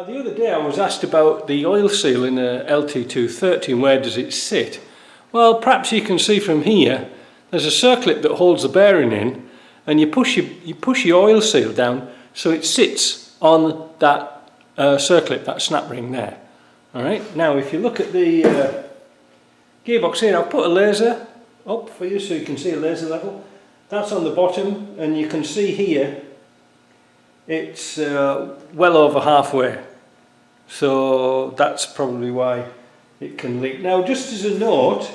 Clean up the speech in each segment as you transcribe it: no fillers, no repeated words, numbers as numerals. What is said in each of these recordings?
The other day I was asked about the oil seal in a LT230 and where does it sit. Well, perhaps you can see from here there's a circlip that holds the bearing in, and you push your oil seal down so it sits on that circlip, that snap ring there. Alright, now if you look at the gearbox here, I've put a laser up for you so you can see a laser level. That's on the bottom, and you can see here it's well over halfway, so that's probably why it can leak. Now, just as a note,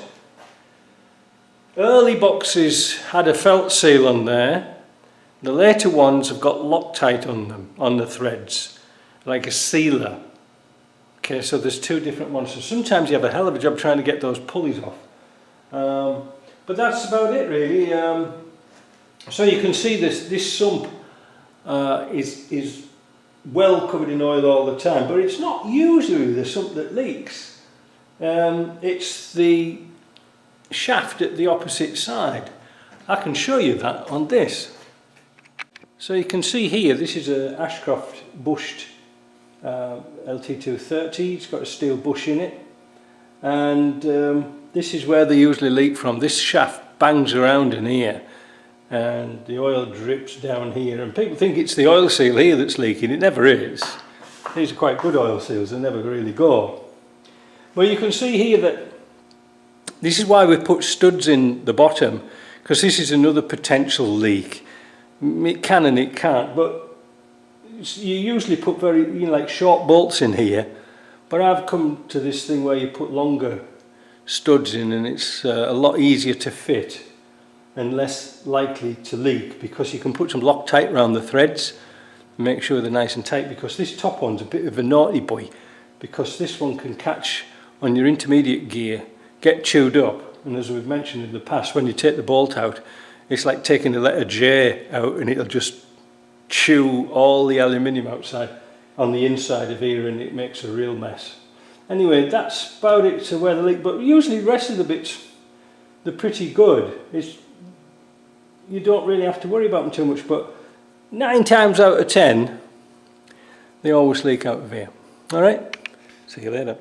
early boxes had a felt seal on there. The later ones have got Loctite on them, on the threads, like a sealer. Okay, so there's two different ones, so sometimes you have a hell of a job trying to get those pulleys off. But that's about it really. So you can see this sump is well covered in oil all the time, but it's not usually the sump that leaks. It's the shaft at the opposite side. I can show you that on this. So you can see here, this is a Ashcroft bushed LT230. It's got a steel bush in it, and this is where they usually leak from. This shaft bangs around in here, and the oil drips down here, and people think it's the oil seal here that's leaking. It never is. These are quite good oil seals, they never really go. But you can see here that this is why we put studs in the bottom, because this is another potential leak. It can and it can't, but you usually put very, like short bolts in here, but I've come to this thing where you put longer studs in, and it's a lot easier to fit and less likely to leak, because you can put some Loctite around the threads and make sure they're nice and tight, because this top one's a bit of a naughty boy, because this one can catch on your intermediate gear, get chewed up, and as we've mentioned in the past, when you take the bolt out, it's like taking the letter J out, and it'll just chew all the aluminium outside on the inside of here, and it makes a real mess. Anyway, that's about it to where the leak, but usually the rest of the bits, they're pretty good. You don't really have to worry about them too much, but 9 times out of 10 they always leak out of here. Alright, see you later.